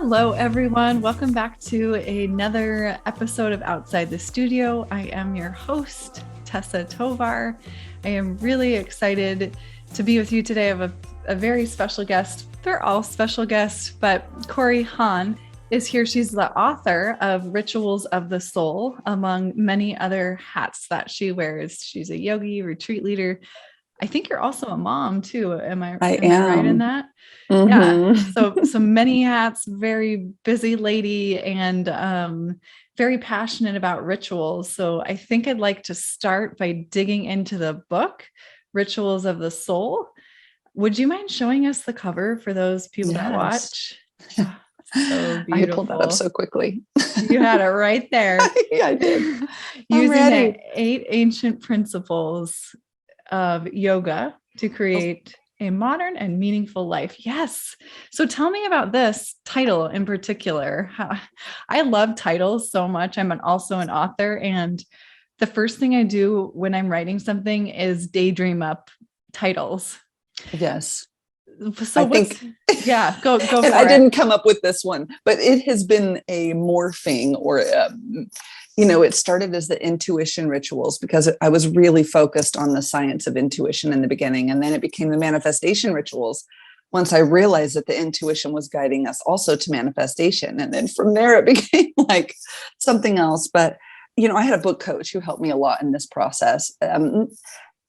Hello, everyone. Welcome back to another episode of Outside the Studio. I am your host, Tessa Tovar. I am really excited to be with you today. I have a very special guest. They're all special guests, but Kori Hahn is here. She's the author of Rituals of the Soul, among many other hats that she wears. She's a yogi, retreat leader. I think you're also a mom too. Am I right in that? Mm-hmm. Yeah. So many hats, very busy lady, and very passionate about rituals. So I think I'd like to start by digging into the book, Rituals of the Soul. Would you mind showing us the cover for those people that watch? Oh, so beautiful. I pulled that up so quickly. You had it right there. Yeah, I did. Using the 8 ancient principles of yoga to create a modern and meaningful life. Yes. So tell me about this title in particular. I love titles so much. I'm also an author, and the first thing I do when I'm writing something is daydream up titles. Yes. So go for it. I didn't come up with this one, but it has been a morphing or it started as the intuition rituals because I was really focused on the science of intuition in the beginning. And then it became the manifestation rituals once I realized that the intuition was guiding us also to manifestation. And then from there, it became like something else. But, I had a book coach who helped me a lot in this process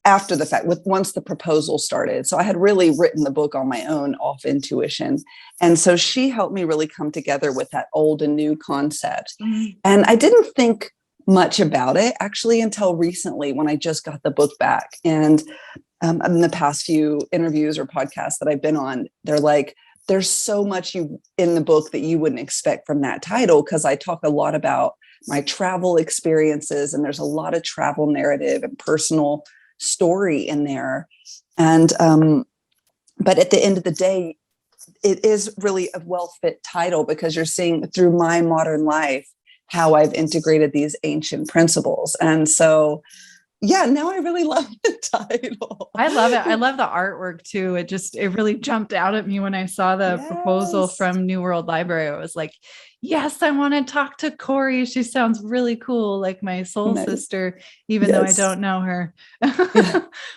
after the fact, once the proposal started. So I had really written the book on my own off intuition. And so she helped me really come together with that old and new concept. Mm-hmm. And I didn't think much about it actually until recently when I just got the book back. And in the past few interviews or podcasts that I've been on, they're like, there's so much in the book that you wouldn't expect from that title, because I talk a lot about my travel experiences, and there's a lot of travel narrative and personal story in there. And but at the end of the day, it is really a well-fit title because you're seeing through my modern life how I've integrated these ancient principles. And so now I really love the title. I love it. I love the artwork too. It really jumped out at me when I saw the proposal from New World Library. I was like, yes, I want to talk to Kori. She sounds really cool, like my soul sister, even though I don't know her.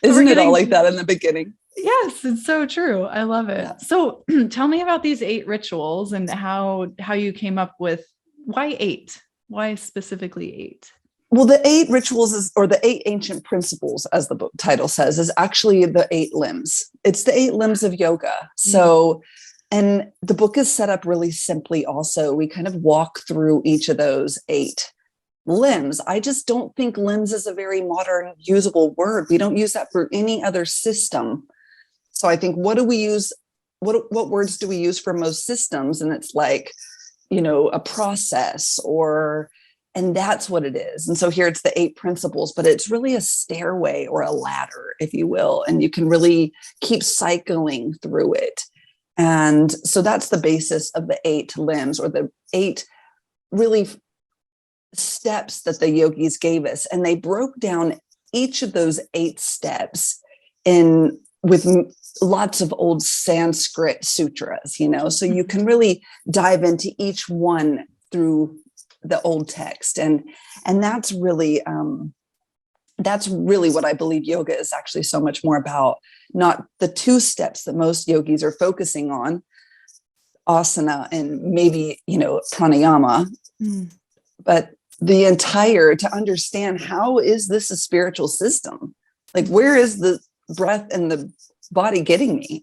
Isn't it all like that in the beginning? Yes, it's so true. I love it. Yeah. So tell me about these 8 rituals and how you came up with why 8? Why specifically 8? Well, the 8 rituals or the 8 ancient principles, as the book title says, is actually the 8 limbs. It's the 8 limbs of yoga. So, and the book is set up really simply also. We kind of walk through each of those 8 limbs. I just don't think limbs is a very modern usable word. We don't use that for any other system. So I think, what do we use? What words do we use for most systems? And it's like, a process and that's what it is. And so here it's the 8 principles, but it's really a stairway or a ladder, if you will, and you can really keep cycling through it. And so that's the basis of the 8 limbs, or the 8 really steps that the yogis gave us. And they broke down each of those 8 steps with lots of old Sanskrit sutras, so you can really dive into each one through the old text. And that's really what I believe yoga is actually so much more about, not the 2 steps that most yogis are focusing on, asana and maybe, pranayama, but the entire, to understand how is this a spiritual system? Like, where is the breath and the body getting me?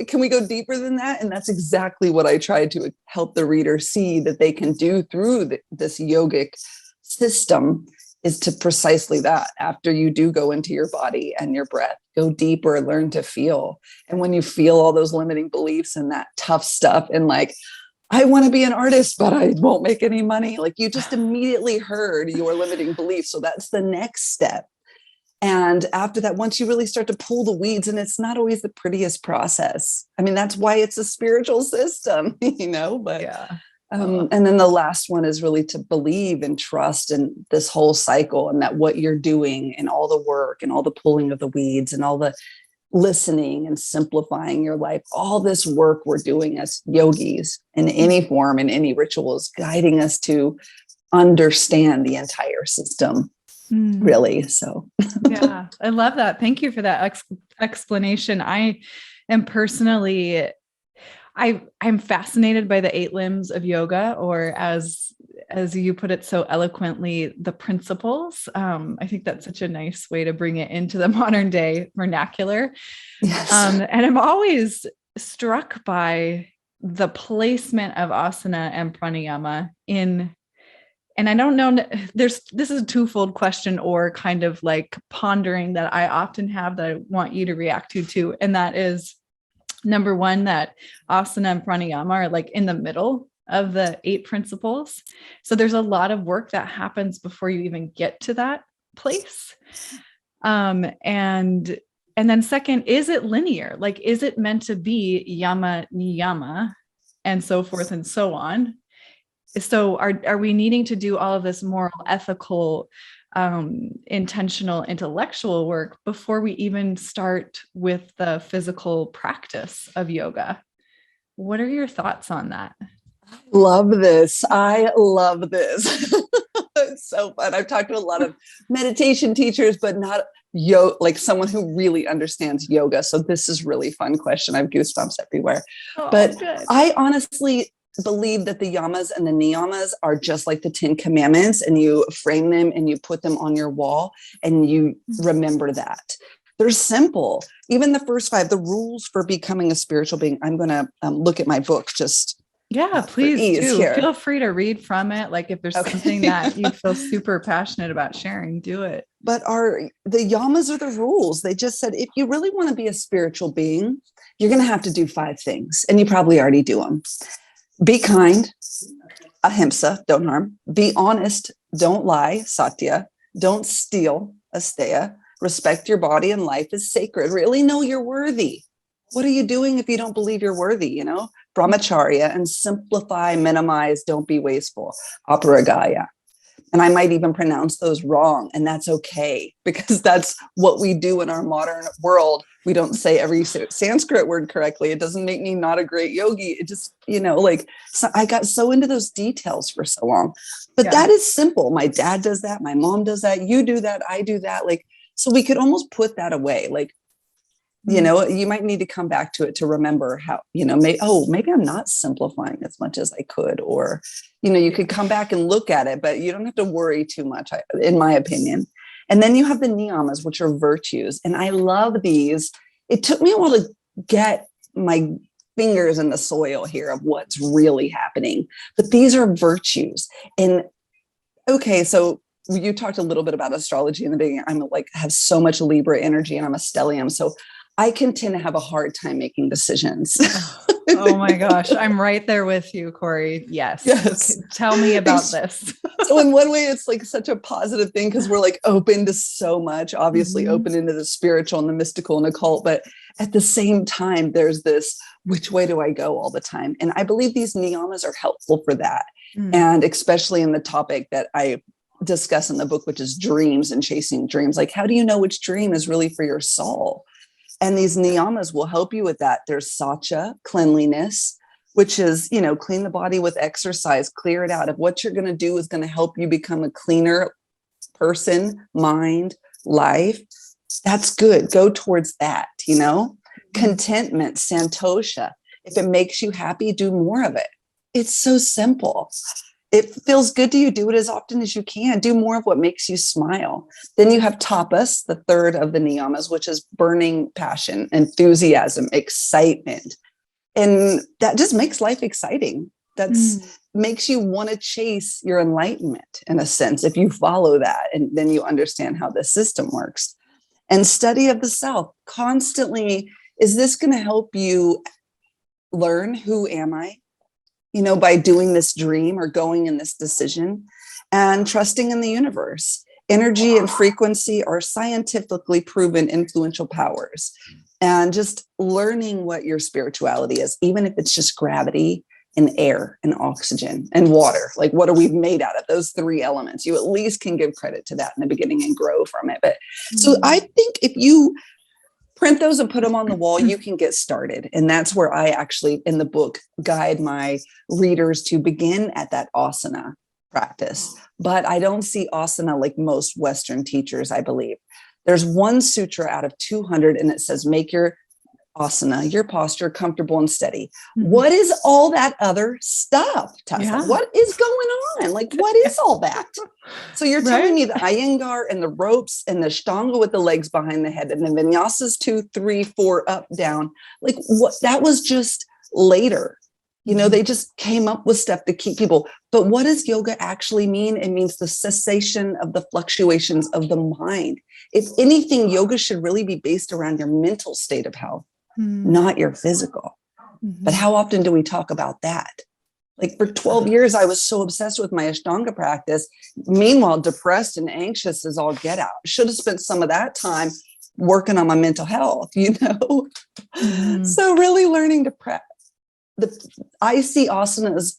Can we go deeper than that? And that's exactly what I try to help the reader see that they can do through this yogic system, is to precisely that. After you do go into your body and your breath, go deeper, learn to feel. And when you feel all those limiting beliefs and that tough stuff, and like, I want to be an artist, but I won't make any money. Like, you just immediately heard your limiting beliefs. So that's the next step. And after that, once you really start to pull the weeds, and it's not always the prettiest process. I mean, that's why it's a spiritual system, but and then the last one is really to believe and trust in this whole cycle, and that what you're doing and all the work and all the pulling of the weeds and all the listening and simplifying your life. All this work we're doing as yogis in any form, in any ritual, is guiding us to understand the entire system, really. So yeah, I love that. Thank you for that explanation. I am personally, I'm fascinated by the 8 limbs of yoga, or as you put it so eloquently, the principles. I think that's such a nice way to bring it into the modern day vernacular. yes. And I'm always struck by the placement of asana and pranayama in, and I don't know, this is a twofold question, or kind of like pondering that I often have that I want you to react to too. And that is, number one, that asana and pranayama are like in the middle of the 8 principles. So there's a lot of work that happens before you even get to that place. And then second, is it linear? Like, is it meant to be yama, niyama, and so forth and so on? So are we needing to do all of this moral, ethical, intentional, intellectual work before we even start with the physical practice of yoga? What are your thoughts on that? Love this. I love this. It's so fun. I've talked to a lot of meditation teachers, but not like someone who really understands yoga. So this is really fun question. I have goosebumps everywhere. But good. I honestly believe that the yamas and the niyamas are just like the 10 commandments, and you frame them and you put them on your wall and you remember that. They're simple. Even the first 5, the rules for becoming a spiritual being. I'm going to look at my book just please do. Here. Feel free to read from it. Like if there's something that you feel super passionate about sharing, do it. But the yamas are the rules. They just said, if you really want to be a spiritual being, you're going to have to do 5 things. And you probably already do them. Be kind, ahimsa, don't harm. Be honest, don't lie, satya. Don't steal, asteya. Respect your body and life is sacred. Really know you're worthy. What are you doing if you don't believe you're worthy? Brahmacharya, and simplify, minimize, don't be wasteful. Aparagaya. And I might even pronounce those wrong, and that's okay, because that's what we do in our modern world. We don't say every Sanskrit word correctly. It doesn't make me not a great yogi. It just, so I got so into those details for so long. But that is simple. My dad does that. My mom does that. You do that. I do that. So we could almost put that away. You might need to come back to it to remember how, maybe I'm not simplifying as much as I could, or, you could come back and look at it, but you don't have to worry too much, in my opinion. And then you have the niyamas, which are virtues. And I love these. It took me a while to get my fingers in the soil here of what's really happening, but these are virtues. And okay, so you talked a little bit about astrology in the beginning. I'm have so much Libra energy, and I'm a stellium. So I can tend to have a hard time making decisions. Oh my gosh. I'm right there with you, Kori. Yes. Okay, tell me about this. So in one way, it's such a positive thing, because we're open to so much, obviously open into the spiritual and the mystical and occult. But at the same time, there's this, which way do I go all the time? And I believe these niyamas are helpful for that. And especially in the topic that I discuss in the book, which is dreams and chasing dreams. How do you know which dream is really for your soul? And these niyamas will help you with that. There's sacha, cleanliness, which is, clean the body with exercise, clear it out. If what you're going to do is going to help you become a cleaner person, mind, life, that's good. Go towards that, Contentment, santosha. If it makes you happy, do more of it. It's so simple. It feels good to you. Do it as often as you can. Do more of what makes you smile. Then you have tapas, the third of the niyamas, which is burning passion, enthusiasm, excitement. And that just makes life exciting. Makes you want to chase your enlightenment, in a sense, if you follow that. And then you understand how the system works. And study of the self. Constantly, is this going to help you learn, who am I? By doing this dream or going in this decision, and trusting in the universe. Energy and frequency are scientifically proven influential powers. And just learning what your spirituality is, even if it's just gravity and air and oxygen and water. What are we made out of? Those 3 elements. You at least can give credit to that in the beginning and grow from it. But so I think if you print those and put them on the wall. You can get started. And that's where I actually, in the book, guide my readers to begin at that asana practice. But I don't see asana like most Western teachers, I believe. There's one sutra out of 200, and it says, make your asana, your posture, comfortable and steady. Mm-hmm. What is all that other stuff, Tessa? Yeah. What is going on? Like, what is all that? So you're telling me the Iyengar and the ropes and the Ashtanga with the legs behind the head and the vinyasas 2, 3, 4, up, down. Like, what? That was just later. You know, they just came up with stuff to keep people. But what does yoga actually mean? It means the cessation of the fluctuations of the mind. If anything, yoga should really be based around your mental state of health, not your physical. But how often do we talk about that? Like for 12 years, I was so obsessed with my Ashtanga practice. Meanwhile, depressed and anxious as all get out. Should have spent some of that time working on my mental health, you know? So really learning to practice. I see asana as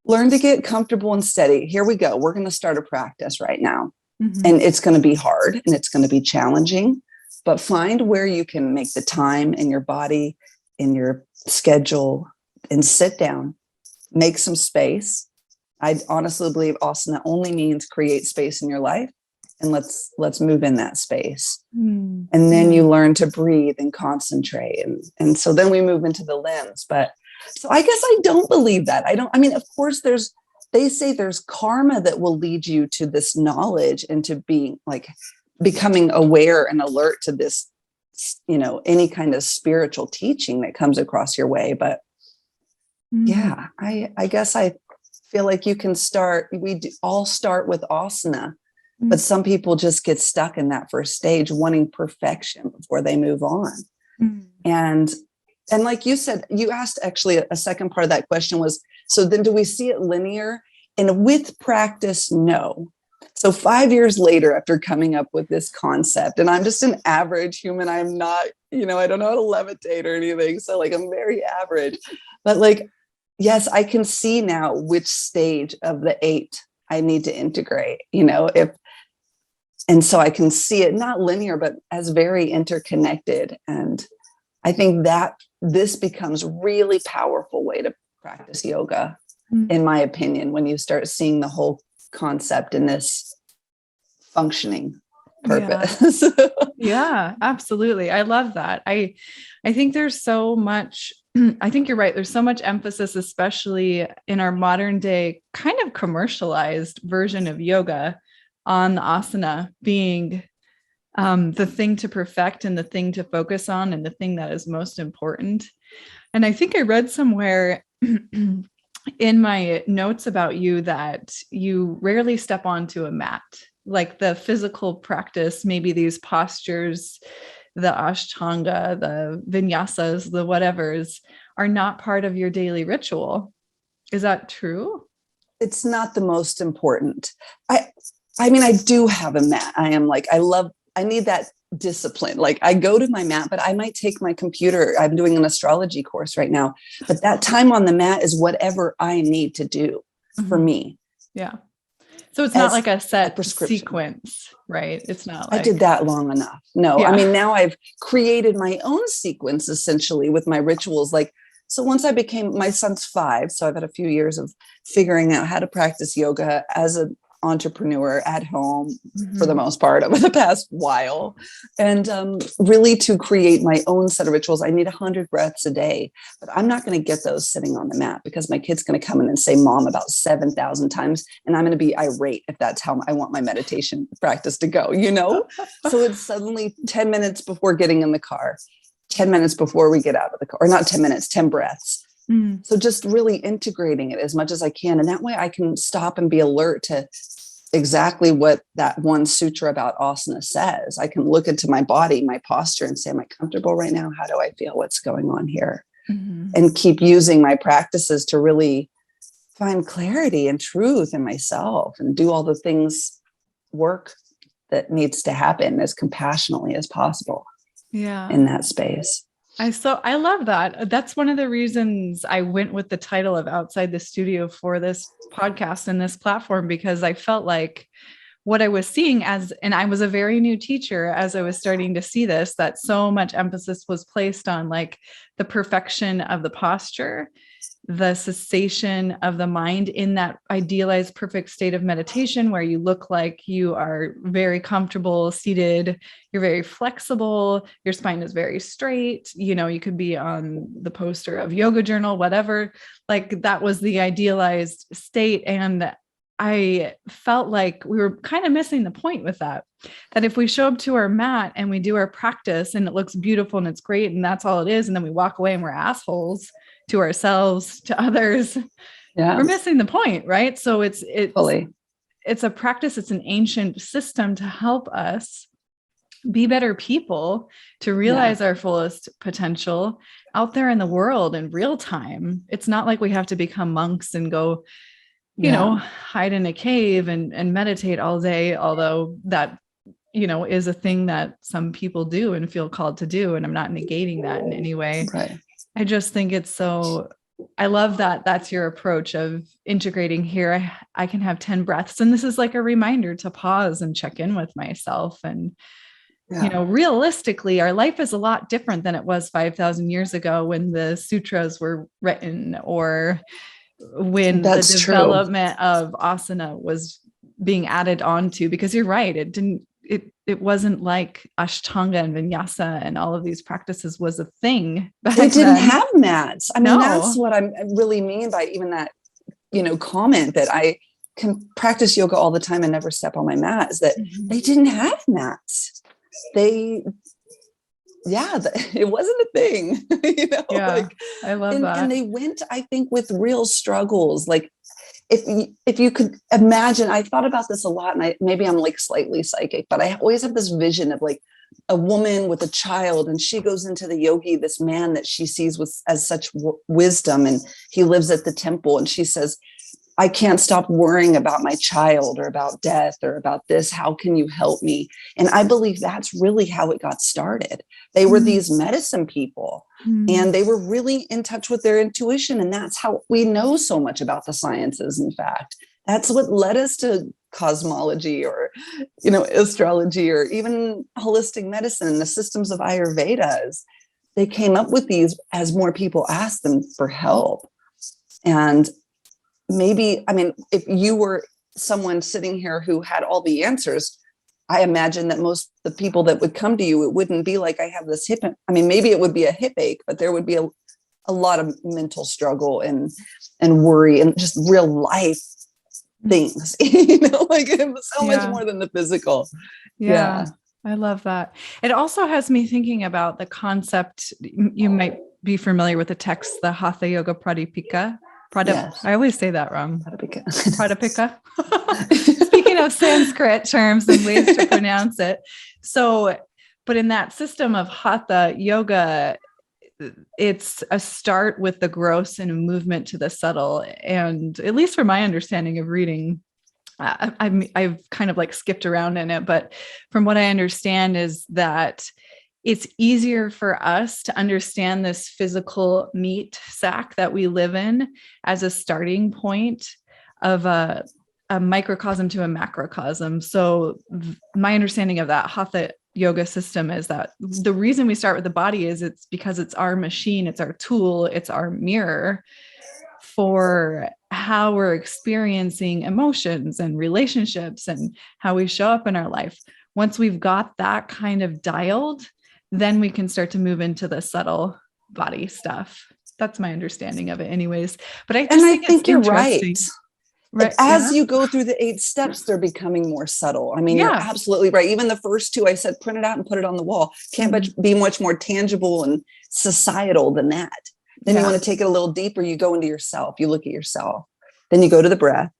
learn to get comfortable and steady. Here we go. We're going to start a practice right now. And it's going to be hard and it's going to be challenging, but find where you can make the time in your body, in your schedule, and sit down, make some space. I honestly believe asana only means create space in your life, and let's move in that space. And then you learn to breathe and concentrate. And so then we move into the limbs. But so I guess I don't believe that. I mean, of course they say there's karma that will lead you to this knowledge and to being like becoming aware and alert to this, you know, any kind of spiritual teaching that comes across your way. But yeah, I guess I feel like you can start, all start with asana, but some people just get stuck in that first stage wanting perfection before they move on. And like you said, you asked actually a second part of that question was, so then do we see it linear? And with practice, no. So 5 years later, after coming up with this concept, and I'm just an average human, I'm not, you know, I don't know how to levitate or anything. So like, I'm very average, but like, yes, I can see now which stage of the 8 I need to integrate, you know, and so I can see it not linear, but as very interconnected. And I think that this becomes really powerful way to practice yoga, in my opinion, when you start seeing the whole concept in this functioning purpose. Yeah, absolutely. I love that. I think there's so much, I think you're right. There's so much emphasis, especially in our modern day kind of commercialized version of yoga, on the asana being the thing to perfect and the thing to focus on and the thing that is most important. And I think I read somewhere in my notes about you that you rarely step onto a mat, like the physical practice, maybe these postures, the Ashtanga, the vinyasas, the whatevers are not part of your daily ritual. Is that true? It's not the most important. I mean, I do have a mat. I need that discipline. Like I go to my mat, but I might take my computer. I'm doing an astrology course right now, but that time on the mat is whatever I need to do for me. Yeah. So it's not like a set sequence, right? It's not like I did that long enough. No, I mean, now I've created my own sequence essentially with my rituals. Like, so once my son's 5, so I've had a few years of figuring out how to practice yoga as an entrepreneur at home for the most part over the past while. And really to create my own set of rituals, I need 100 breaths a day, but I'm not going to get those sitting on the mat because my kid's going to come in and say mom about 7,000 times. And I'm going to be irate if that's how I want my meditation practice to go, you know? So it's suddenly 10 minutes before getting in the car, 10 minutes before we get out of the car, or not 10 minutes, 10 breaths. So just really integrating it as much as I can. And that way I can stop and be alert to exactly what that one sutra about asana says. I can look into my body, my posture, and say, am I comfortable right now? How do I feel? What's going on here? And keep using my practices to really find clarity and truth in myself and do all the things, work that needs to happen as compassionately as possible in that space. I love that. That's one of the reasons I went with the title of Outside the Studio for this podcast and this platform, because I felt like what I was seeing and I was a very new teacher as I was starting to see this, that so much emphasis was placed on like the perfection of the posture, the cessation of the mind in that idealized perfect state of meditation where you look like you are very comfortable seated, you're very flexible, your spine is very straight, you could be on the poster of yoga journal, whatever, like that was the idealized state. And I felt like we were kind of missing the point with that if we show up to our mat and we do our practice and it looks beautiful and it's great and that's all it is, and then we walk away and we're assholes to ourselves, to others, we're missing the point, right? So it's a practice. It's an ancient system to help us be better people, to realize our fullest potential out there in the world in real time. It's not like we have to become monks and go, hide in a cave and meditate all day, although that, is a thing that some people do and feel called to do. And I'm not negating that in any way. Right. I just think I love that that's your approach of integrating here. I can have 10 breaths. And this is like a reminder to pause and check in with myself. And, realistically, our life is a lot different than it was 5,000 years ago when the sutras were written, or when the development of asana was being added onto, because you're right. It wasn't like Ashtanga and Vinyasa and all of these practices was a thing. They didn't have mats. I mean, that's what I really mean by even that, comment that I can practice yoga all the time and never step on my mat, is that they didn't have mats. It wasn't a thing, I love that. And they went, I think, with real struggles. Like if you could imagine, I thought about this a lot, and maybe I'm like slightly psychic, but I always have this vision of like a woman with a child, and she goes into the yogi, this man that she sees as such wisdom, and he lives at the temple, and she says, I can't stop worrying about my child or about death or about this. How can you help me? And I believe that's really how it got started. They were these medicine people, and they were really in touch with their intuition. And that's how we know so much about the sciences. In fact, that's what led us to cosmology or, astrology, or even holistic medicine, the systems of Ayurveda. They came up with these as more people asked them for help. And maybe, if you were someone sitting here who had all the answers, I imagine that most of the people that would come to you, it wouldn't be like, I have this hip. Maybe it would be a hip ache, but there would be a lot of mental struggle and worry and just real life things, like it was so much more than the physical. Yeah. I love that. It also has me thinking about the concept. You might be familiar with the text, the Hatha Yoga Pradipika. Yes. I always say that wrong. Pradipika. Speaking of Sanskrit terms and ways to pronounce it. So, but in that system of Hatha Yoga, it's a start with the gross and a movement to the subtle. And at least from my understanding of reading, I've kind of like skipped around in it, but from what I understand is that it's easier for us to understand this physical meat sack that we live in as a starting point of a microcosm to a macrocosm. So my understanding of that Hatha yoga system is that the reason we start with the body is it's because it's our machine, it's our tool, it's our mirror for how we're experiencing emotions and relationships and how we show up in our life. Once we've got that kind of dialed, then we can start to move into the subtle body stuff. That's my understanding of it anyways. But I think you're right. As you go through the 8 steps, they're becoming more subtle. You're absolutely right. Even the first 2, I said, print it out and put it on the wall. Can't be much more tangible and societal than that. Then you want to take it a little deeper. You go into yourself. You look at yourself. Then you go to the breath.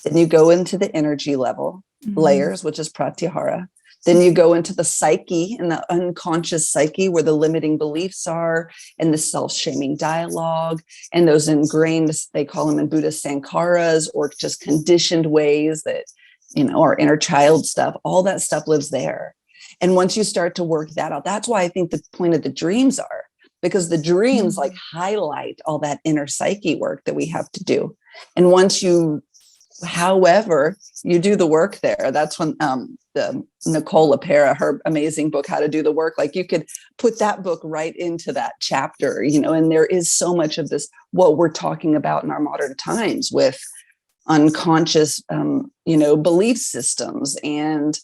Then you go into the energy level layers, which is pratyahara. Then you go into the psyche and the unconscious psyche where the limiting beliefs are and the self-shaming dialogue and those ingrained, they call them in Buddhist sankharas, or just conditioned ways that, our inner child stuff, all that stuff lives there. And once you start to work that out, that's why I think the point of the dreams are, because the dreams like highlight all that inner psyche work that we have to do. And once you However, you do the work there. That's when the Nicole LaPera, her amazing book, How to Do the Work, like you could put that book right into that chapter, and there is so much of this, what we're talking about in our modern times with unconscious, belief systems and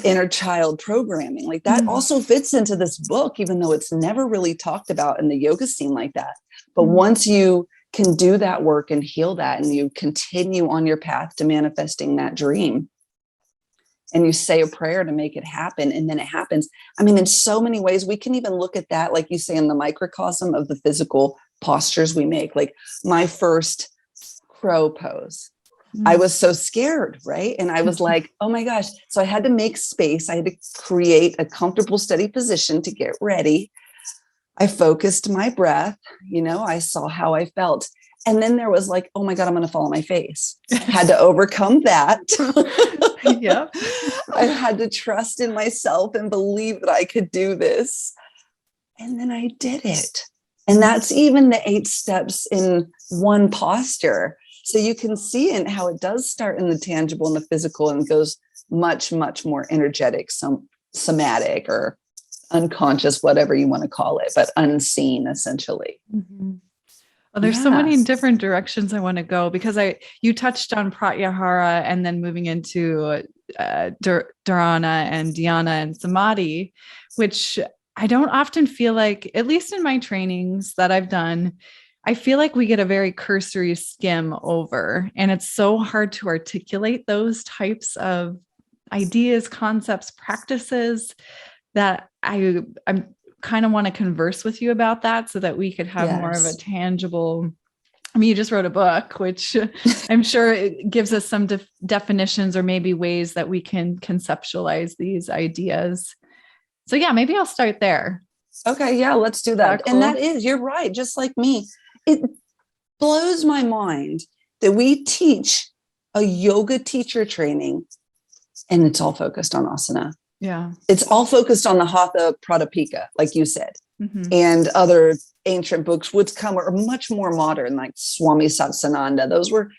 inner child programming. Like that also fits into this book, even though it's never really talked about in the yoga scene like that. But once you can do that work and heal that, and you continue on your path to manifesting that dream, and you say a prayer to make it happen, and then it happens. I mean, in so many ways, we can even look at that, like you say, in the microcosm of the physical postures we make. Like my first crow pose, I was so scared, right? And I was like, oh my gosh. So I had to make space. I had to create a comfortable, steady position to get ready. I focused my breath, I saw how I felt. And then there was like, oh my God, I'm going to fall on my face. Had to overcome that. Yep. I had to trust in myself and believe that I could do this. And then I did it. And that's even the 8 steps in one posture. So you can see in how it does start in the tangible and the physical, and goes much, much more energetic, somatic or unconscious, whatever you want to call it, but unseen essentially. Well, there's so many different directions I want to go, because you touched on pratyahara and then moving into dharana and dhyana and samadhi, which I don't often feel like, at least in my trainings that I've done, I feel like we get a very cursory skim over, and it's so hard to articulate those types of ideas, concepts, practices, that I'm kind of want to converse with you about that, so that we could have more of a tangible, I mean, you just wrote a book, which I'm sure it gives us some definitions, or maybe ways that we can conceptualize these ideas. So yeah, maybe I'll start there. Okay. Yeah, let's do that. Cool? And that is, you're right. Just like me, it blows my mind that we teach a yoga teacher training and it's all focused on asana. Yeah. It's all focused on the Hatha Pradipika, like you said, and other ancient books would come, or much more modern, like Swami Satsananda. Those were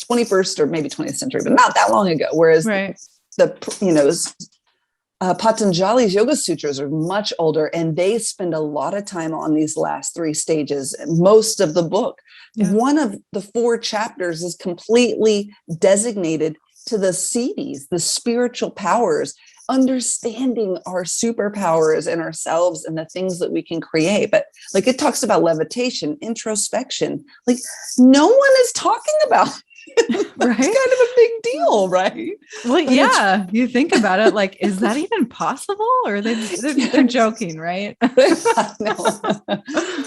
21st or maybe 20th century, but not that long ago. Whereas Patanjali's Yoga Sutras are much older, and they spend a lot of time on these last 3 stages, most of the book. Yeah. One of the 4 chapters is completely designated to the siddhis, the spiritual powers, understanding our superpowers and ourselves and the things that we can create. But like it talks about levitation, introspection, like no one is talking about it. Right? It's kind of a big deal, right? Well, but yeah, you think about it, like, is that even possible? Or they're joking, right? No.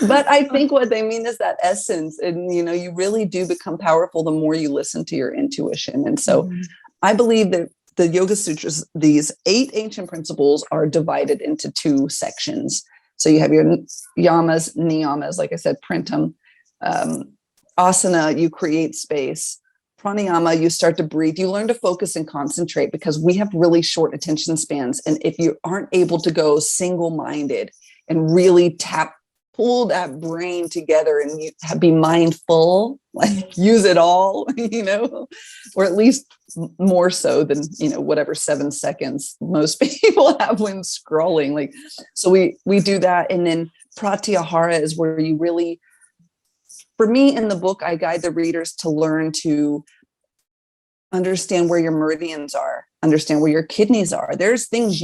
But I think what they mean is that essence, and you really do become powerful the more you listen to your intuition. And so I believe that the Yoga Sutras, these 8 ancient principles, are divided into 2 sections. So you have your yamas, niyamas, like I said, print them. Asana, you create space. Pranayama, you start to breathe. You learn to focus and concentrate, because we have really short attention spans. And if you aren't able to go single-minded and really pull that brain together and be mindful, like use it all, or at least more so than, whatever 7 seconds most people have when scrolling. Like, so we do that. And then pratyahara is where you really, for me in the book, I guide the readers to learn to understand where your meridians are, understand where your kidneys are. There's things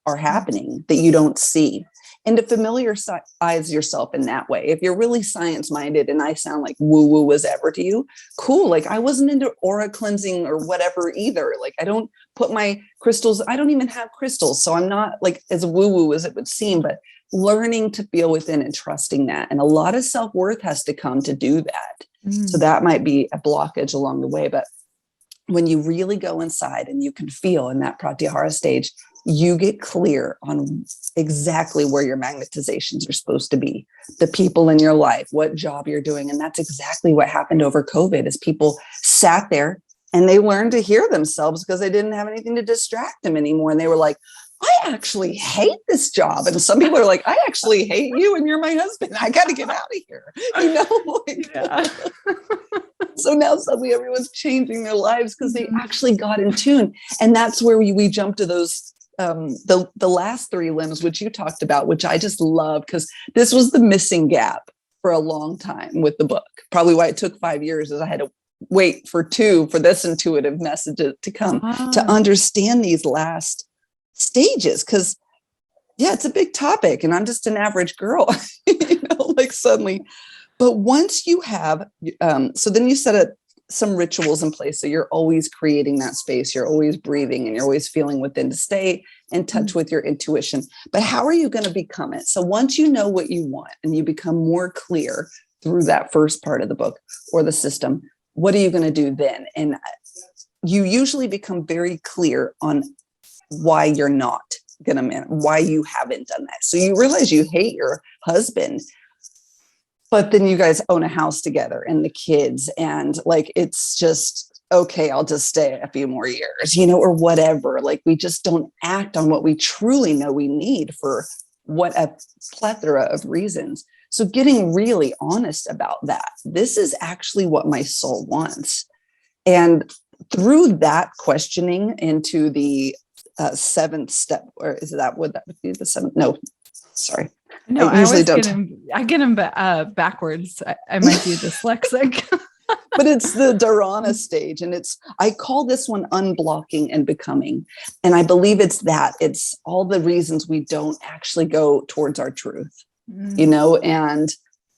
are happening that you don't see. And to familiarize yourself in that way. If you're really science-minded and I sound like woo-woo as ever to you, cool. Like I wasn't into aura cleansing or whatever either. Like I don't put my crystals, I don't even have crystals. So I'm not like as woo-woo as it would seem, but learning to feel within and trusting that. And a lot of self-worth has to come to do that. So that might be a blockage along the way. But when you really go inside and you can feel in that pratyahara stage, you get clear on exactly where your magnetizations are supposed to be, the people in your life, what job you're doing. And that's exactly what happened over COVID, is people sat there and they learned to hear themselves because they didn't have anything to distract them anymore. And they were like, I actually hate this job. And some people are like, I actually hate you and you're my husband. I got to get out of here. So now suddenly everyone's changing their lives because they Mhm. actually got in tune. And that's where we jump to those the last three limbs, which you talked about, which I just love, because this was the missing gap for a long time with the book. Probably why it took 5 years is I had to wait for this intuitive message to come to Ah. understand these last stages. Because yeah, it's a big topic, and I'm just an average girl, like suddenly. But once you have, so then you set some rituals in place. So you're always creating that space. You're always breathing and you're always feeling within to stay in touch with your intuition. But how are you going to become it? So once you know what you want and you become more clear through that first part of the book or the system, what are you going to do then? And you usually become very clear on why you're not going to, why you haven't done that. So you realize you hate your husband, but then you guys own a house together and the kids, and like, it's just, okay, I'll just stay a few more years, or whatever. Like, we just don't act on what we truly know we need for what a plethora of reasons. So getting really honest about that, this is actually what my soul wants. And through that questioning into the seventh step, or is that, would that be the seventh? No, sorry. No, I usually don't. I get them backwards. I might be dyslexic. But it's the Dharana stage. And I call this one unblocking and becoming. And I believe it's all the reasons we don't actually go towards our truth, and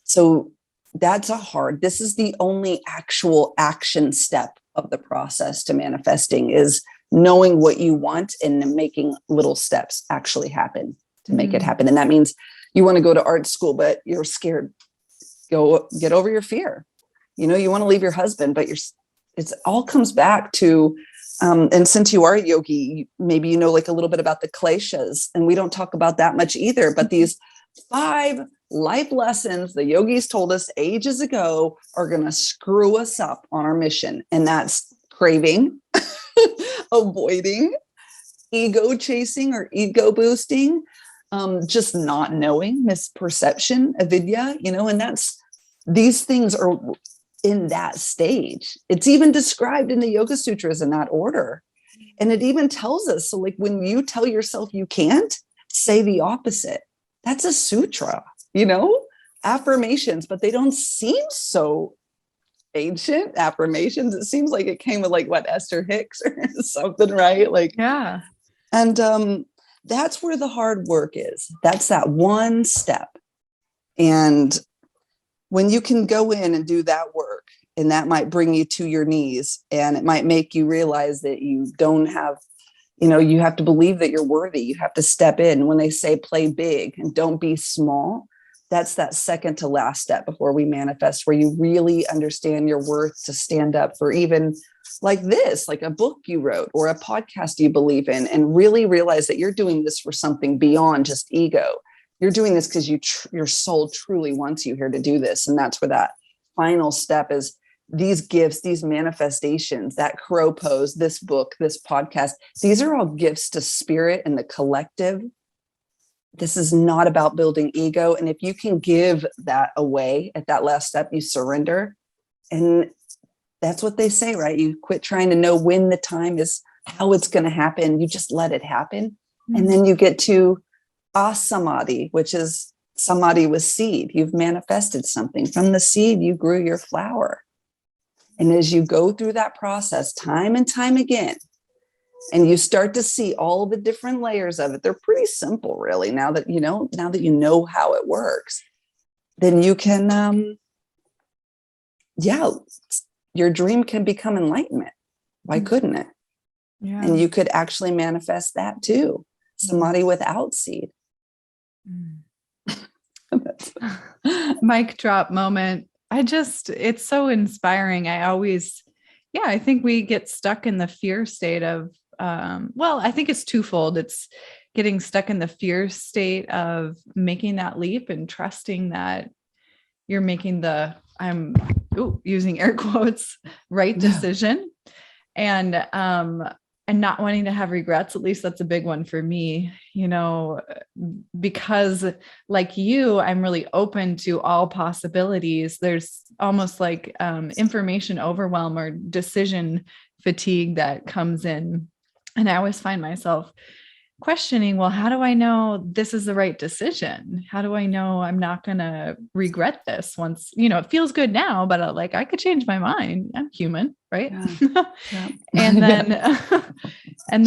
so this is the only actual action step of the process to manifesting, is knowing what you want and making little steps actually happen to make it happen. And that means you want to go to art school, but you're scared. Go get over your fear. You want to leave your husband, but it all comes back to, and since you are a yogi, maybe like a little bit about the kleshas, and we don't talk about that much either, but these 5 life lessons the yogis told us ages ago are going to screw us up on our mission. And that's craving, avoiding, ego chasing or ego boosting, just not knowing, misperception, avidya, and these things are in that stage. It's even described in the Yoga Sutras in that order. And it even tells us, so like when you tell yourself you can't, say the opposite. That's a sutra, affirmations, but they don't seem so ancient affirmations. It seems like it came with like what, Esther Hicks or something, right? Like, yeah. And that's where the hard work is. That's that one step. And when you can go in and do that work, and that might bring you to your knees, and it might make you realize that you don't have, you have to believe that you're worthy. You have to step in. When they say play big and don't be small, that's that second to last step before we manifest, where you really understand your worth to stand up for even like this, like a book you wrote or a podcast you believe in, and really realize that you're doing this for something beyond just ego. You're doing this because your soul truly wants you here to do this. And that's where that final step is. These gifts, these manifestations, that crow pose, this book, this podcast, these are all gifts to spirit and the collective. This is not about building ego. And if you can give that away at that last step, you surrender. And that's what they say, right? You quit trying to know when the time is, how it's going to happen. You just let it happen. And then you get to asamadhi, which is samadhi with seed. You've manifested something. From the seed, you grew your flower. And as you go through that process time and time again, and you start to see all the different layers of it, they're pretty simple, really, now that you know how it works, then you can, your dream can become enlightenment. Why couldn't it? Yeah. And you could actually manifest that too. Samadhi without seed. Mic drop moment. It's so inspiring. I think we get stuck in the fear state of, I think it's twofold. It's getting stuck in the fear state of making that leap and trusting that you're making using air quotes, right decision. And and not wanting to have regrets. At least that's a big one for me, because like you, I'm really open to all possibilities. There's almost like information overwhelm or decision fatigue that comes in. And I always find myself questioning, well, how do I know this is the right decision? How do I know I'm not going to regret this once, it feels good now, but I could change my mind. I'm human, right? Yeah. Yeah. And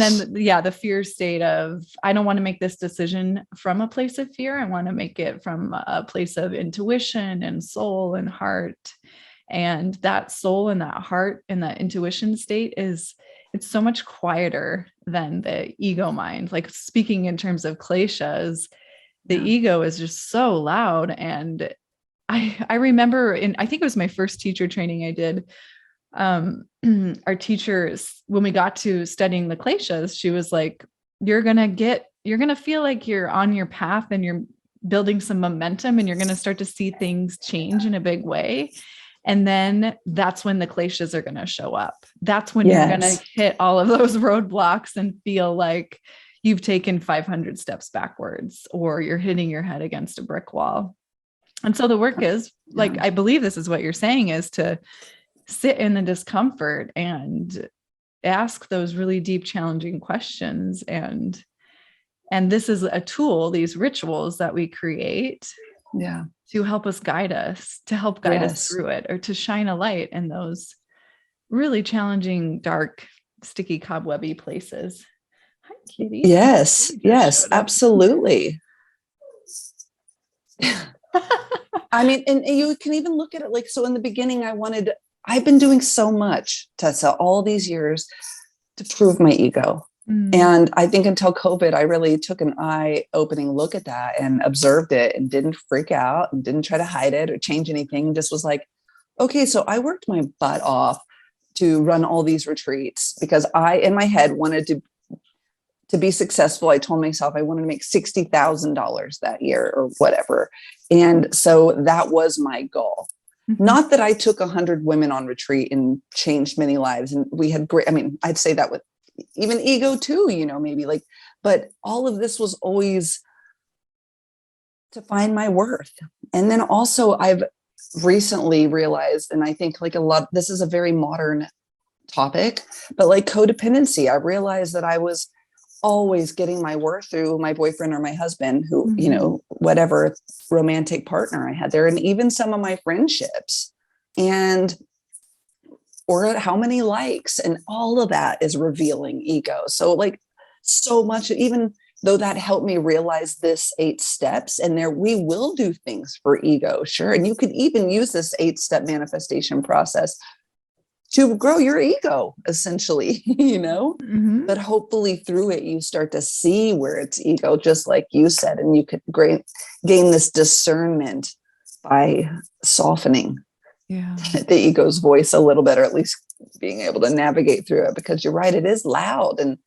then, the fear state of, I don't want to make this decision from a place of fear. I want to make it from a place of intuition and soul and heart. And that soul and that heart and that intuition state it's so much quieter than the ego mind. Like speaking in terms of kleshas, the ego is just so loud. And I remember I think it was my first teacher training I did. Our teachers, when we got to studying the kleshas, she was like, you're going to feel like you're on your path and you're building some momentum and you're going to start to see things change in a big way. And then that's when the kleshas are going to show up. That's when you're going to hit all of those roadblocks and feel like you've taken 500 steps backwards, or you're hitting your head against a brick wall. And so the work is I believe this is what you're saying, is to sit in the discomfort and ask those really deep, challenging questions. And this is a tool, these rituals that we create to help us guide us, to help guide us through it, or to shine a light in those really challenging, dark, sticky, cobwebby places. Hi, Kitty. Yes, absolutely. I mean, and you can even look at it so in the beginning, I've been doing so much, Tessa, all these years to prove my ego. And I think until COVID, I really took an eye-opening look at that and observed it and didn't freak out and didn't try to hide it or change anything. And just was like, okay, so I worked my butt off to run all these retreats because I, in my head, wanted to be successful. I told myself I wanted to make $60,000 that year or whatever. And so that was my goal. Mm-hmm. Not that I took 100 women on retreat and changed many lives. And we had great, I'd say that with even ego too, maybe but all of this was always to find my worth. And then also I've recently realized, and I think this is a very modern topic, but codependency, I realized that I was always getting my worth through my boyfriend or my husband who, whatever romantic partner I had there. And even some of my friendships or how many likes, and all of that is revealing ego. So so much, even though that helped me realize this 8 steps, and we will do things for ego. Sure. And you could even use this 8-step manifestation process to grow your ego, essentially, mm-hmm. But hopefully through it, you start to see where it's ego, just like you said, and you could gain this discernment by softening the ego's voice a little bit, or at least being able to navigate through it, because you're right, it is loud. And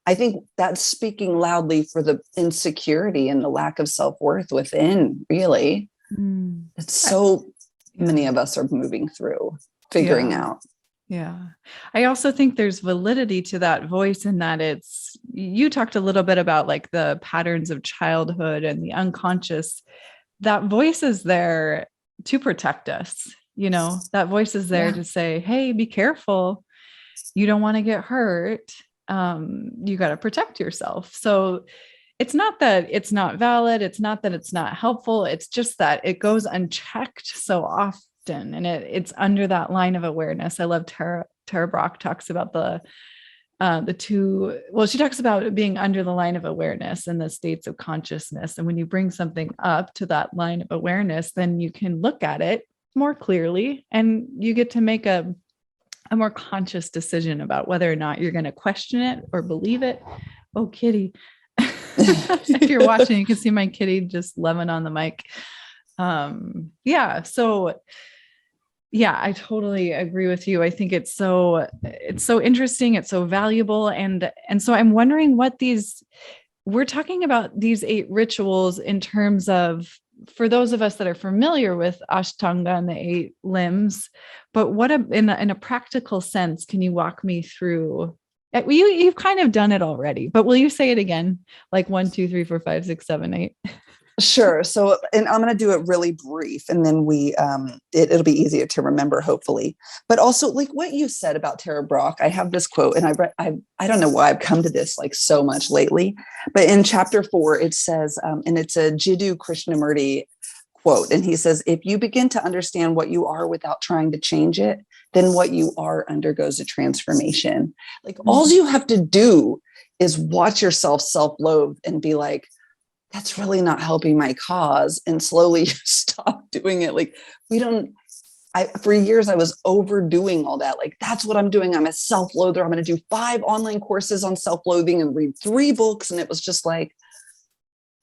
I think that's speaking loudly for the insecurity and the lack of self-worth within, really. It's so many of us are moving through, figuring out. Yeah. I also think there's validity to that voice, in that you talked a little bit about the patterns of childhood and the unconscious. That voice is there to protect us. That voice is there to say, hey, be careful. You don't want to get hurt. You got to protect yourself. So it's not that it's not valid. It's not that it's not helpful. It's just that it goes unchecked so often, and it's under that line of awareness. I love Tara Brach talks about she talks about being under the line of awareness and the states of consciousness. And when you bring something up to that line of awareness, then you can look at it more clearly, and you get to make a more conscious decision about whether or not you're going to question it or believe it. Oh, Kitty. If you're watching, you can see my kitty just loving on the mic. So I totally agree with you. I think it's so interesting. It's so valuable. And so I'm wondering we're talking about these 8 rituals in terms of, for those of us that are familiar with Ashtanga and the 8 limbs, but in a practical sense, can you walk me through You've kind of done it already, but will you say it again? Like 1, 2, 3, 4, 5, 6, 7, 8. Sure. So, and I'm going to do it really brief, and then it'll be easier to remember, hopefully. But also, like what you said about Tara Brach, I have this quote, and I don't know why I've come to this like so much lately, but in chapter 4, it says, and it's a Jiddu Krishnamurti quote, and he says, "If you begin to understand what you are without trying to change it, then what you are undergoes a transformation." Like all you have to do is watch yourself self-loathe and be like, that's really not helping my cause, and slowly stop doing it. Like for years I was overdoing all that. Like, that's what I'm doing. I'm a self-loather. I'm going to do 5 online courses on self-loathing and read 3 books. And it was just like,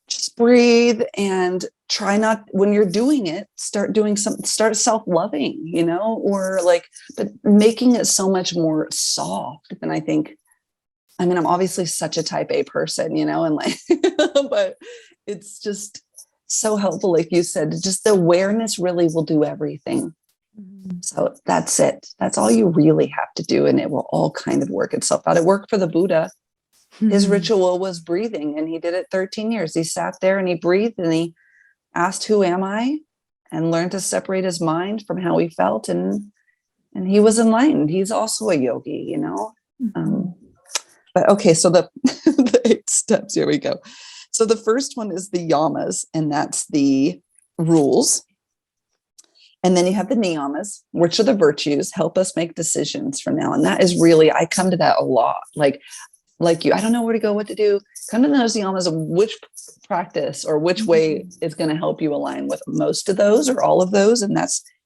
just breathe and try not, when you're doing it, start self-loving, or like, but making it so much more soft than I'm obviously such a type A person, and like, but it's just so helpful. Like you said, just the awareness really will do everything. So that's it. That's all you really have to do. And it will all kind of work itself out. It worked for the Buddha. His ritual was breathing, and he did it 13 years. He sat there and he breathed and he asked, who am I? And learned to separate his mind from how he felt. And he was enlightened. He's also a yogi, But okay, so the 8 steps, here we go. So the first one is the yamas, and that's the rules. And then you have the niyamas, which are the virtues, help us make decisions from now. And that is really, I come to that a lot. Like you, I don't know where to go, what to do. Come to those niyamas of which practice or which way is going to help you align with most of those or all of those. And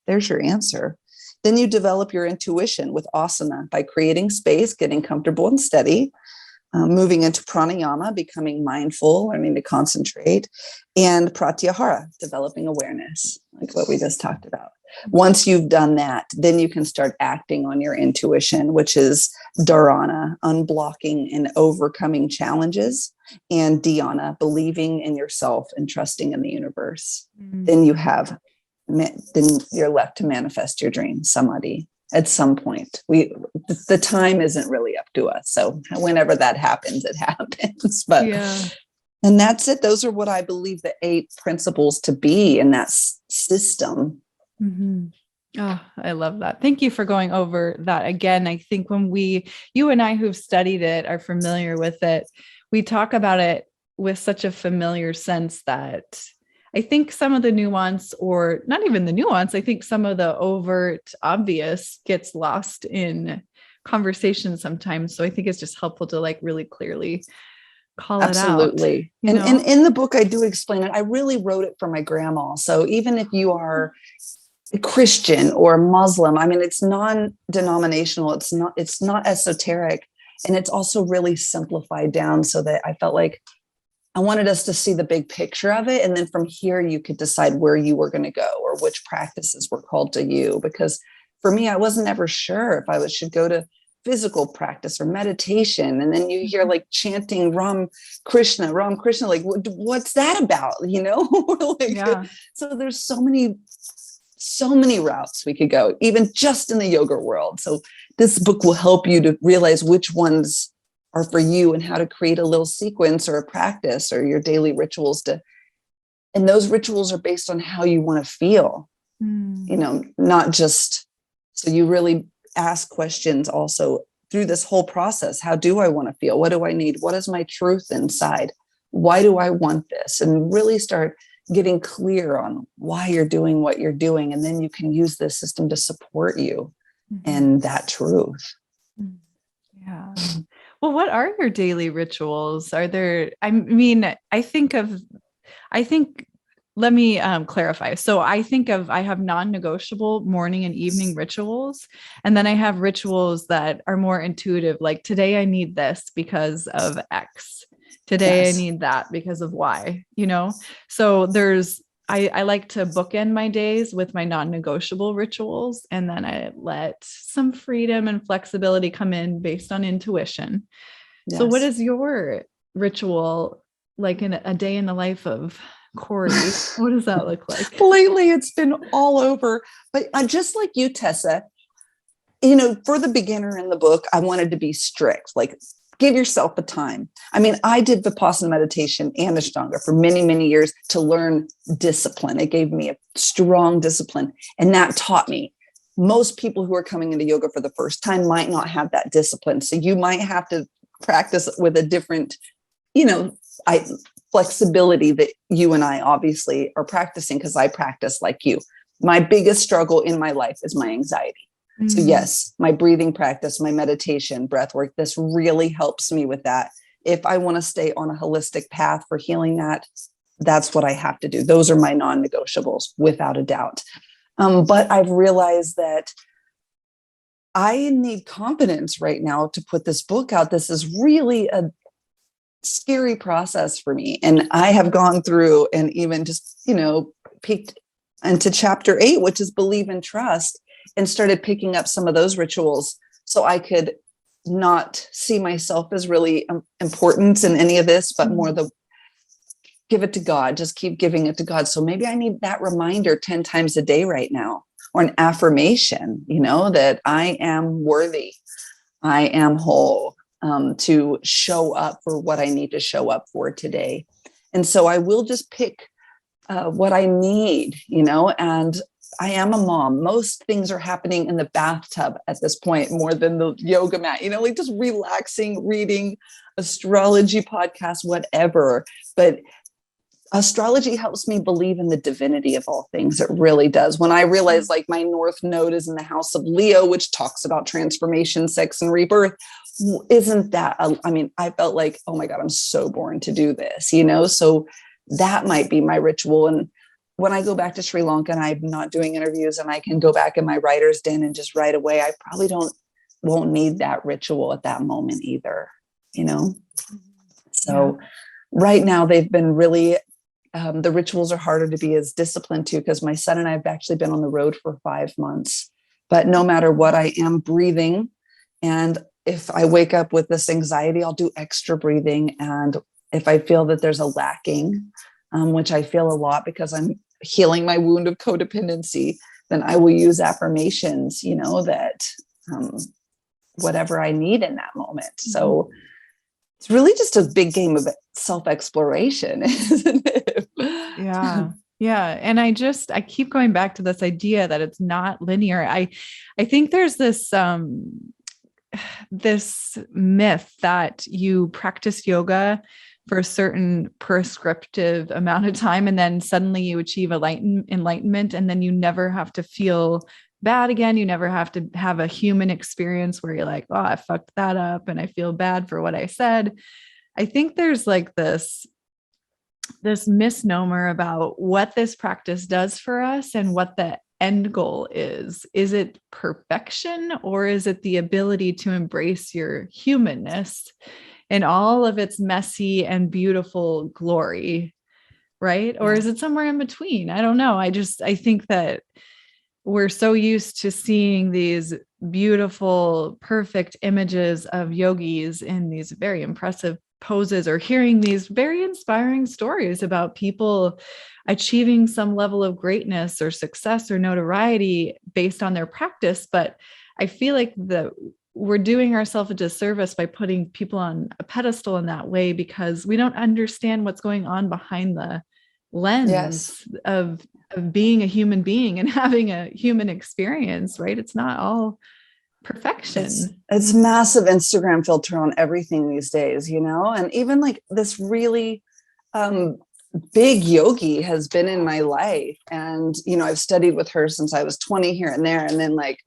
there's your answer. Then you develop your intuition with asana by creating space, getting comfortable and steady, moving into pranayama, becoming mindful, learning to concentrate, and pratyahara, developing awareness, like what we just talked about. Once you've done that, then you can start acting on your intuition, which is dharana, unblocking and overcoming challenges, and dhyana, believing in yourself and trusting in the universe. Then you're left to manifest your dream, samadhi. At some point, the time isn't really up to us. So whenever that happens, it happens. But yeah. And that's it. Those are what I believe the 8 principles to be in that system. Mm-hmm. Oh, I love that. Thank you for going over that again. I think when you and I who've studied it are familiar with it, we talk about it with such a familiar sense that I think some of the nuance, or not even the nuance, I think some of the overt obvious gets lost in conversation sometimes. So I think it's just helpful to like really clearly call Absolutely. it out. And in the book, I do explain it. I really wrote it for my grandma. So even if you are a Christian or Muslim, it's non-denominational. It's not esoteric. And it's also really simplified down so that I felt like I wanted us to see the big picture of it. And then from here, you could decide where you were going to go or which practices were called to you. Because for me, I wasn't ever sure if I should go to physical practice or meditation. And then you hear like chanting Ram Krishna, like, what's that about? Yeah. So there's so many routes we could go, even just in the yoga world. So this book will help you to realize which ones are for you and how to create a little sequence or a practice or your daily rituals and those rituals are based on how you want to feel, not just, so you really ask questions also through this whole process. How do I want to feel? What do I need? What is my truth inside? Why do I want this? And really start getting clear on why you're doing what you're doing. And then you can use this system to support you and that truth. Yeah. Well, what are your daily rituals? Are there, let me clarify. So I have non-negotiable morning and evening rituals. And then I have rituals that are more intuitive. Like today I need this because of X. Today I need that because of Y, So I like to bookend my days with my non-negotiable rituals. And then I let some freedom and flexibility come in based on intuition. Yes. So what is your ritual like in a day in the life of Kori? What does that look like? Lately, it's been all over. But just like you, Tessa, for the beginner in the book, I wanted to be strict, like give yourself a time. I mean, I did Vipassana meditation and Ashtanga for many, many years to learn discipline. It gave me a strong discipline, and that taught me. Most people who are coming into yoga for the first time might not have that discipline. So you might have to practice with a different, flexibility that you and I obviously are practicing, because I practice like you. My biggest struggle in my life is my anxiety. So yes, my breathing practice, my meditation, breath work, this really helps me with that. If I want to stay on a holistic path for healing that, that's what I have to do. Those are my non-negotiables, without a doubt. But I've realized that I need confidence right now to put this book out. This is really a scary process for me. And I have gone through and even just, peeked into chapter 8, which is believe and trust, and started picking up some of those rituals so I could not see myself as really important in any of this, but more give it to God, just keep giving it to God. So maybe I need that reminder 10 times a day right now, or an affirmation, that I am worthy, I am whole, to show up for what I need to show up for today. And so I will just pick what I need, and I am a mom. Most things are happening in the bathtub at this point more than the yoga mat, like just relaxing, reading, astrology podcast, whatever. But astrology helps me believe in the divinity of all things. It really does. When I realized like my North Node is in the house of Leo, which talks about transformation, sex, and rebirth, isn't that, I felt like, oh my God, I'm so born to do this, so that might be my ritual. And when I go back to Sri Lanka and I'm not doing interviews and I can go back in my writer's den and just write away, I probably won't need that ritual at that moment either, So right now they've been really, the rituals are harder to be as disciplined to, because my son and I have actually been on the road for 5 months, but no matter what, I am breathing. And if I wake up with this anxiety, I'll do extra breathing. And if I feel that there's a lacking, which I feel a lot because I'm healing my wound of codependency, then I will use affirmations, that whatever I need in that moment. So it's really just a big game of self-exploration, isn't it? Yeah. Yeah. And I keep going back to this idea that it's not linear. I think there's this myth that you practice yoga for a certain prescriptive amount of time, and then suddenly you achieve enlightenment, and then you never have to feel bad again. You never have to have a human experience where you're like, oh, I fucked that up and I feel bad for what I said. I think there's like this misnomer about what this practice does for us and what the end goal is. Is it perfection, or is it the ability to embrace your humanness in all of its messy and beautiful glory, right? Or is it somewhere in between? I don't know. I think that we're so used to seeing these beautiful, perfect images of yogis in these very impressive poses, or hearing these very inspiring stories about people achieving some level of greatness or success or notoriety based on their practice. But I feel like we're doing ourselves a disservice by putting people on a pedestal in that way, because we don't understand what's going on behind the lens of being a human being and having a human experience, right? It's not all perfection. It's massive Instagram filter on everything these days, and even like this really big yogi has been in my life, and I've studied with her since I was 20 here and there, and then I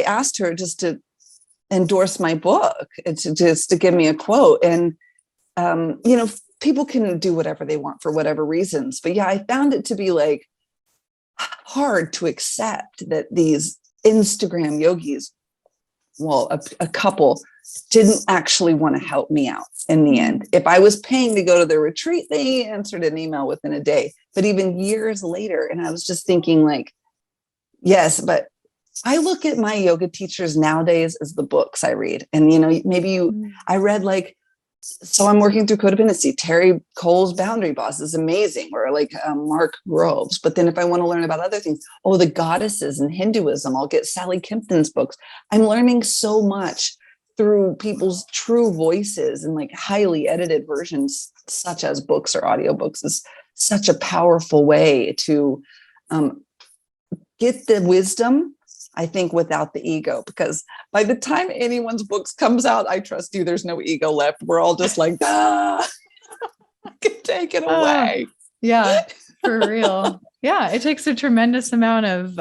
asked her just to endorse my book, just to give me a quote, and people can do whatever they want for whatever reasons, but I found it to be like hard to accept that these Instagram yogis, a couple, didn't actually want to help me out in the end. If I was paying to go to their retreat, they answered an email within a day, but even years later. And I was just thinking like, yes, but I look at my yoga teachers nowadays as the books I read. And, maybe I read like so I'm working through codependency. Terry Cole's Boundary Boss is amazing, or like Mark Groves. But then if I want to learn about other things, the goddesses in Hinduism, I'll get Sally Kempton's books. I'm learning so much through people's true voices, and like highly edited versions, such as books or audiobooks, is such a powerful way to get the wisdom, I think, without the ego, because by the time anyone's books comes out, I trust you, there's no ego left. We're all just like, I can take it away. Yeah, for real. Yeah, it takes a tremendous amount of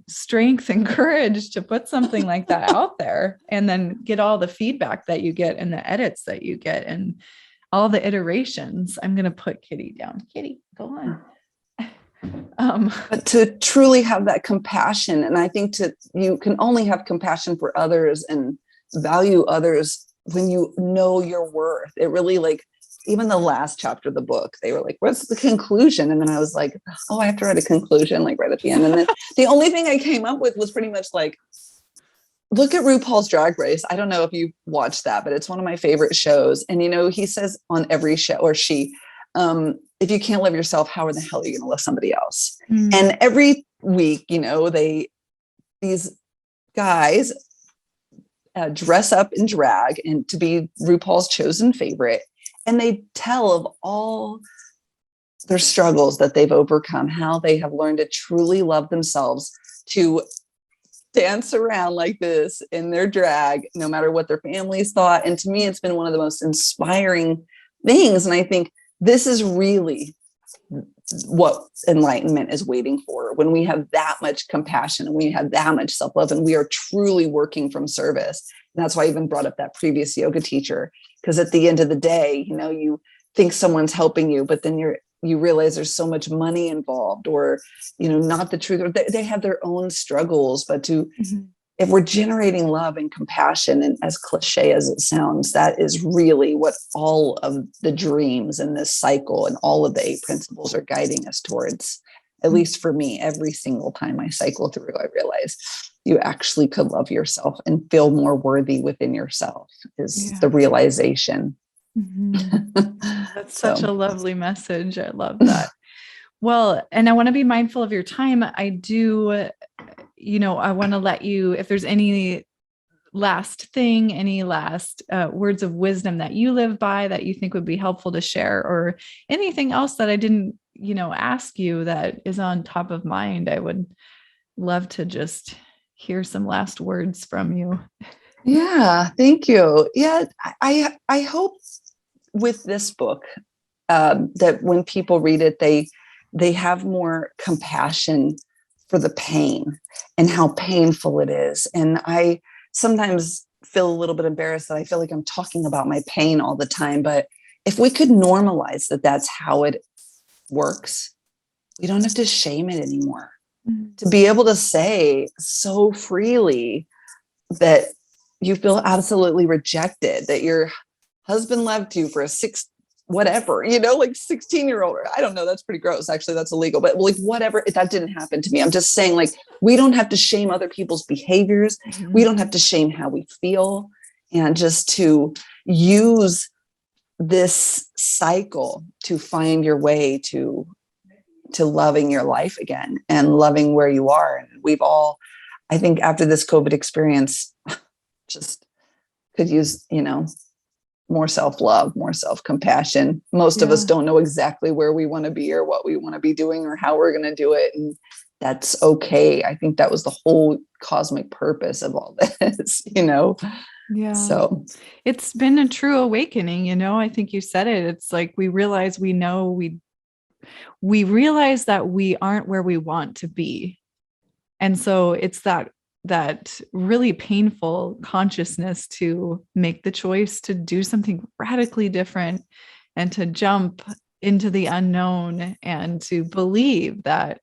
strength and courage to put something like that out there, and then get all the feedback that you get and the edits that you get and all the iterations. I'm going to put Kitty down. Kitty, go on. But to truly have that compassion, and I think you can only have compassion for others and value others when you know your worth. It really, like, even the last chapter of the book, they were like, what's the conclusion? And then I was like, I have to write a conclusion, like, right at the end. And then the only thing I came up with was pretty much like, look at RuPaul's Drag Race. I don't know if you watched that, but it's one of my favorite shows. And, he says on every show, or she, if you can't love yourself, how in the hell are you going to love somebody else? Mm. And every week, these guys dress up in drag and to be RuPaul's chosen favorite. And they tell of all their struggles that they've overcome, how they have learned to truly love themselves, to dance around like this in their drag, no matter what their families thought. And to me, it's been one of the most inspiring things. And I think this is really what enlightenment is waiting for, when we have that much compassion and we have that much self-love, and we are truly working from service. And that's why I even brought up that previous yoga teacher, because at the end of the day, you think someone's helping you, but then you realize there's so much money involved, or, not the truth, or they have their own struggles. But if we're generating love and compassion, and as cliche as it sounds, that is really what all of the dreams in this cycle and all of the 8 principles are guiding us towards. At least for me, every single time I cycle through, I realize you actually could love yourself and feel more worthy within yourself is the realization. That's such a lovely message. I love that. Well, and I want to be mindful of your time. I do, I want to let you, if there's any last thing, any last words of wisdom that you live by that you think would be helpful to share, or anything else that I didn't, ask you that is on top of mind, I would love to just hear some last words from you. Yeah, thank you. Yeah, I hope with this book that when people read it, they have more compassion for the pain and how painful it is. And I sometimes feel a little bit embarrassed that I feel like I'm talking about my pain all the time. But if we could normalize that that's how it works, we don't have to shame it anymore. Mm-hmm. To be able to say so freely that you feel absolutely rejected, that your husband left you for a 16-year-old, I don't know, that's pretty gross. Actually, that's illegal, but like, whatever, that didn't happen to me. I'm just saying, like, we don't have to shame other people's behaviors. Mm-hmm. We don't have to shame how we feel, and just to use this cycle to find your way to loving your life again and loving where you are. And we've all, I think, after this COVID experience, just could use, more self-love, more self-compassion. Most of us don't know exactly where we want to be or what we want to be doing or how we're going to do it. And that's okay. I think that was the whole cosmic purpose of all this, Yeah. So it's been a true awakening, I think you said it. It's like we realize we realize that we aren't where we want to be. And so it's that really painful consciousness to make the choice to do something radically different and to jump into the unknown and to believe that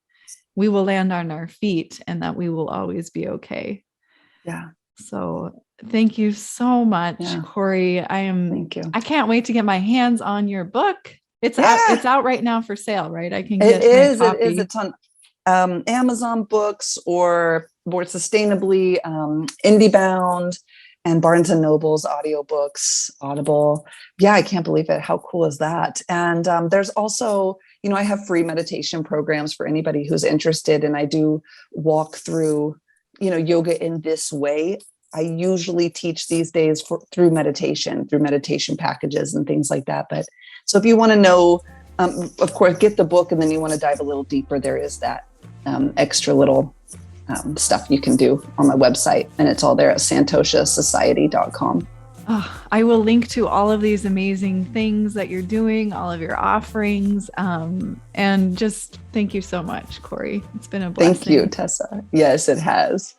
we will land on our feet and that we will always be okay. Yeah. So thank you so much, Kori. Thank you. I can't wait to get my hands on your book. It's out right now for sale, right? I can get It my copy. is. It's on Amazon Books or More Sustainably, IndieBound. and Barnes and Noble's audiobooks, Audible. Yeah, I can't believe it. How cool is that? And there's also, I have free meditation programs for anybody who's interested. And I do walk through, yoga in this way. I usually teach these days through meditation packages and things like that. But so if you want to know, of course, get the book, and then you want to dive a little deeper, there is that extra little stuff you can do on my website, and it's all there at santoshasociety.com. Oh, I will link to all of these amazing things that you're doing, all of your offerings, and just thank you so much, Kori. It's been a blessing. Thank you, Tessa. Yes, it has.